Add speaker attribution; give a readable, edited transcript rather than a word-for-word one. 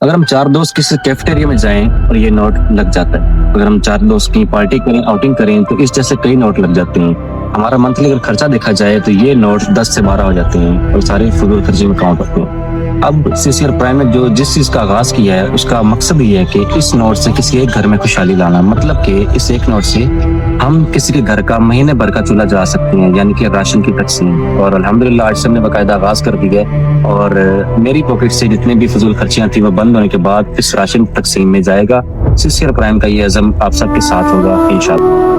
Speaker 1: अगर हम चार दोस्त किसी कैफेटेरिया में जाएं और ये नोट लग जाता है। अगर हम चार दोस्त की पार्टी करें, आउटिंग करें, तो इस जैसे कई नोट लग जाते हैं। हमारा मंथली अगर खर्चा देखा जाए तो ये नोट 10 से 12 हो जाते हैं और सारे फजूल खर्चे में काम करते हैं। अब सीसीआर प्राइम ने जो जिस चीज का आगाज किया है उसका मकसद ये है कि इस नोट से किसी एक घर में खुशहाली लाना। मतलब कि इस एक नोट से हम किसी के घर का महीने भर का चूल्हा जला सकते हैं, यानी कि राशन की तकसीम। और अल्हम्दुलिल्लाह आज से हमने बाकायदा आगाज कर दिया है और मेरी पॉकेट से जितने भी फजूल खर्चियां थी वो बंद होने के बाद इस राशन तकसीम में जाएगा। सीसीआर प्राइम का ये अज़म आप सबके साथ होगा इंशाअल्लाह।